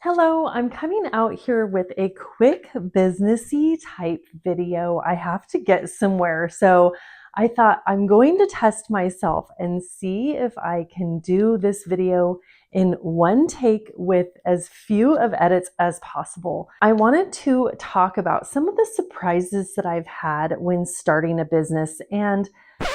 Hello, I'm coming out here with a quick businessy type video. I have to get somewhere, so I thought I'm going to test myself and see if I can do this video in one take with as few of edits as possible. I wanted to talk about some of the surprises that I've had when starting a business. And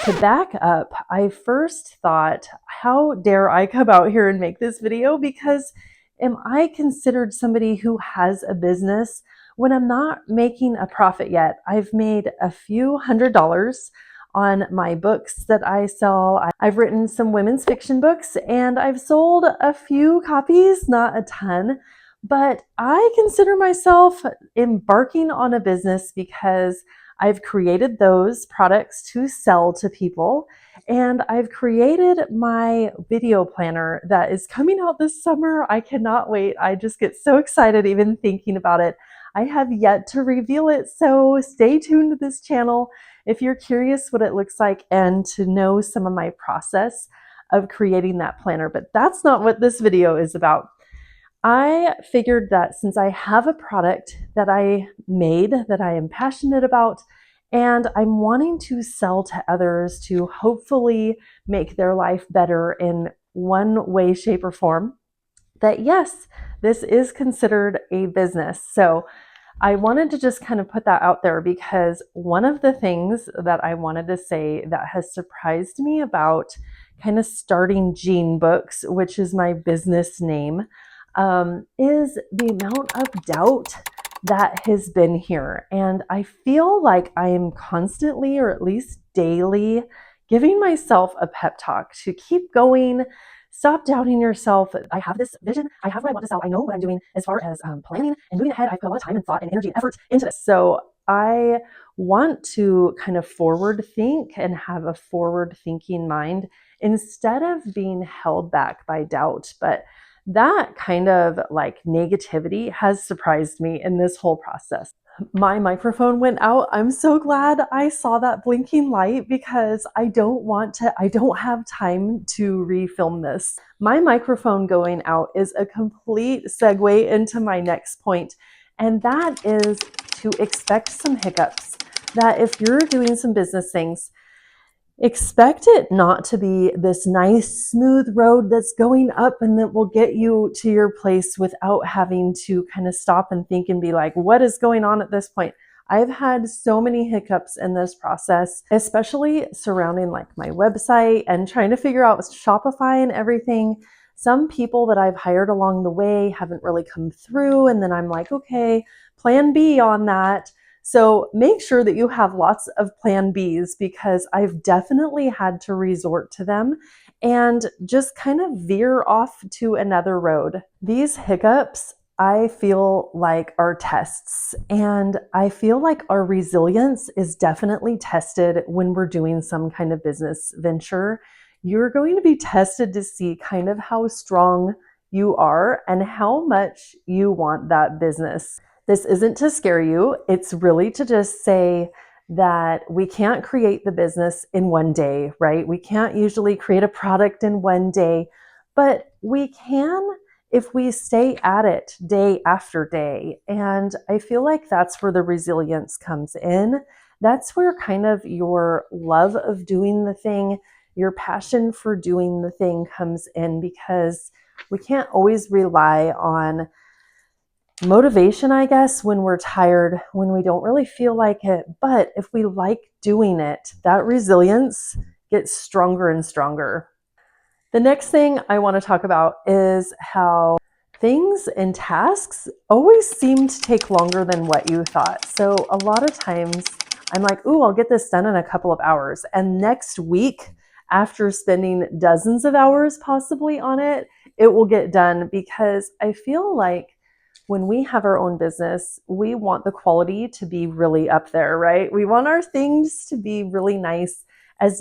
to back up, I first thought, how dare I come out here and make this video? Because am I considered somebody who has a business when I'm not making a profit yet? I've made a few $100s on my books that I sell. I've written some women's fiction books and I've sold a few copies, not a ton, but I consider myself embarking on a business because I've created those products to sell to people. And I've created my video planner that is coming out this summer. I cannot wait. I just get so excited even thinking about it. I have yet to reveal it, so stay tuned to this channel if you're curious what it looks like and to know some of my process of creating that planner. But that's not what this video is about. I figured that since I have a product that I made that I am passionate about, and I'm wanting to sell to others to hopefully make their life better in one way, shape, or form, that yes, this is considered a business. So I wanted to just kind of put that out there because one of the things that I wanted to say that has surprised me about kind of starting Jean Books, which is my business name, is the amount of doubt that has been here. And I feel like I am constantly, or at least daily, giving myself a pep talk to keep going. Stop doubting yourself. I have this vision. I have what I want to sell. I know what I'm doing as far as planning and moving ahead. I've put a lot of time and thought and energy and effort into this. So I want to kind of forward think and have a forward thinking mind instead of being held back by doubt. But that kind of like negativity has surprised me in this whole process. My microphone went out. I'm so glad I saw that blinking light because I don't have time to refilm this. My microphone going out is a complete segue into my next point, and that is to expect some hiccups. That if you're doing some business things, expect it not to be this nice smooth road that's going up and that will get you to your place without having to kind of stop and think and be like, what is going on at this point? I've had so many hiccups in this process, especially surrounding like my website and trying to figure out Shopify and everything. Some people that I've hired along the way haven't really come through, and then I'm like, okay, plan B on that. So make sure that you have lots of plan Bs because I've definitely had to resort to them and just kind of veer off to another road. These hiccups, I feel like are tests, and I feel like our resilience is definitely tested when we're doing some kind of business venture. You're going to be tested to see kind of how strong you are and how much you want that business. This isn't to scare you. It's really to just say that we can't create the business in one day, right? We can't usually create a product in one day, but we can if we stay at it day after day. And I feel like that's where the resilience comes in. That's where kind of your love of doing the thing, your passion for doing the thing comes in, because we can't always rely on motivation, I guess, when we're tired, when we don't really feel like it. But if we like doing it, that resilience gets stronger and stronger. The next thing I want to talk about is how things and tasks always seem to take longer than what you thought. So a lot of times I'm like, ooh, I'll get this done in a couple of hours. And next week, after spending dozens of hours possibly on it, it will get done, because I feel like when we have our own business, we want the quality to be really up there, right? We want our things to be really nice as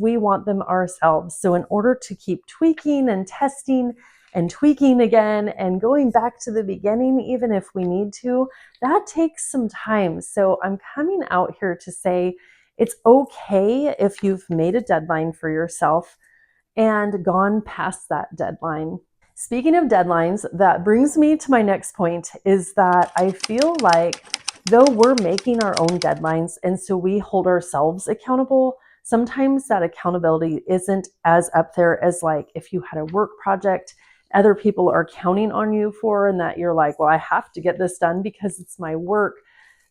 we want them ourselves. So in order to keep tweaking and testing and tweaking again and going back to the beginning, even if we need to, that takes some time. So I'm coming out here to say it's okay if you've made a deadline for yourself and gone past that deadline. Speaking of deadlines, that brings me to my next point is that I feel like though we're making our own deadlines and so we hold ourselves accountable, sometimes that accountability isn't as up there as like if you had a work project other people are counting on you for and that you're like, well, I have to get this done because it's my work.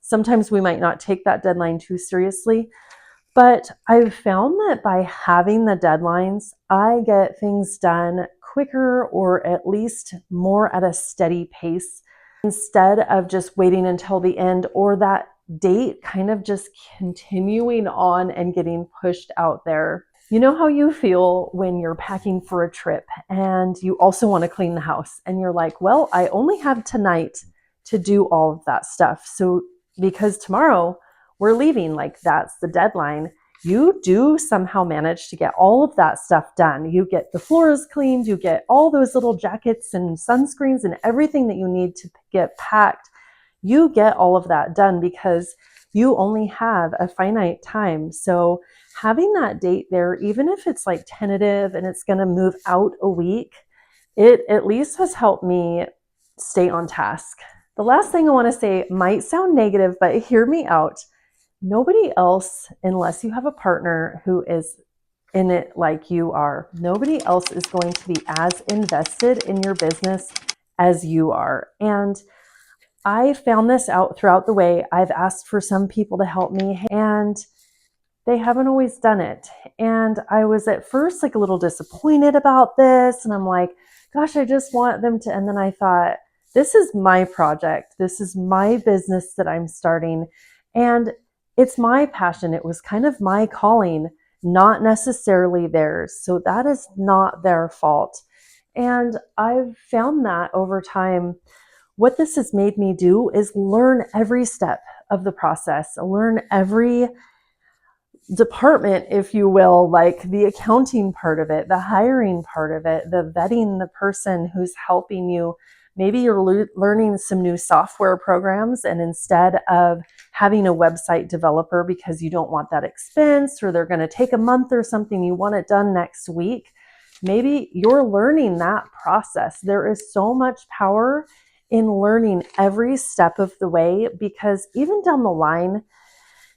Sometimes we might not take that deadline too seriously. But I've found that by having the deadlines, I get things done quicker or at least more at a steady pace instead of just waiting until the end or that date kind of just continuing on and getting pushed out there. You know how you feel when you're packing for a trip and you also want to clean the house and you're like, well, I only have tonight to do all of that stuff. So because tomorrow we're leaving, like that's the deadline, you do somehow manage to get all of that stuff done. You get the floors cleaned, you get all those little jackets and sunscreens and everything that you need to get packed. You get all of that done because you only have a finite time. So having that date there, even if it's like tentative and it's going to move out a week, it at least has helped me stay on task. The last thing I want to say might sound negative, but hear me out. Nobody else, unless you have a partner who is in it like you are, nobody else is going to be as invested in your business as you are. And I found this out throughout the way. I've asked for some people to help me and they haven't always done it. And I was at first like a little disappointed about this. And I'm like, gosh, I just want them to. And then I thought, this is my project. This is my business that I'm starting. And it's my passion. It was kind of my calling, not necessarily theirs. So that is not their fault. And I've found that over time, what this has made me do is learn every step of the process, learn every department, if you will, like the accounting part of it, the hiring part of it, the vetting the person who's helping you. Maybe you're learning some new software programs, and instead of having a website developer because you don't want that expense or they're going to take a month or something, you want it done next week, maybe you're learning that process. There is so much power in learning every step of the way, because even down the line,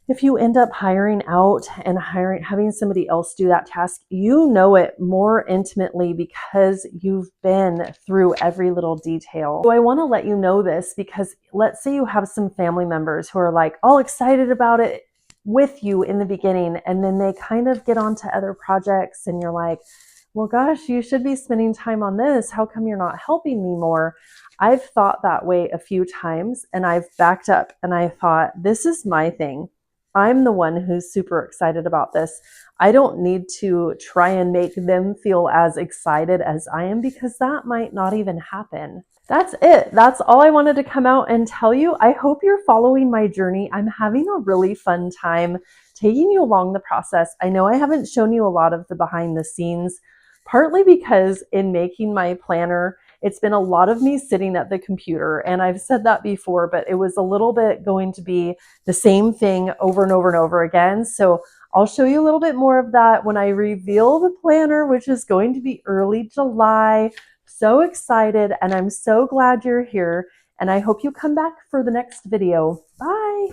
if you end up hiring out and having somebody else do that task, you know it more intimately because you've been through every little detail. So I want to let you know this because let's say you have some family members who are like all excited about it with you in the beginning, and then they kind of get onto other projects and you're like, well, gosh, you should be spending time on this. How come you're not helping me more? I've thought that way a few times and I've backed up and I thought, this is my thing. I'm the one who's super excited about this. I don't need to try and make them feel as excited as I am because that might not even happen. That's it. That's all I wanted to come out and tell you. I hope you're following my journey. I'm having a really fun time taking you along the process. I know I haven't shown you a lot of the behind the scenes, partly because in making my planner, it's been a lot of me sitting at the computer, and I've said that before, but it was a little bit going to be the same thing over and over and over again. So I'll show you a little bit more of that when I reveal the planner, which is going to be early July. So excited, and I'm so glad you're here, and I hope you come back for the next video. Bye.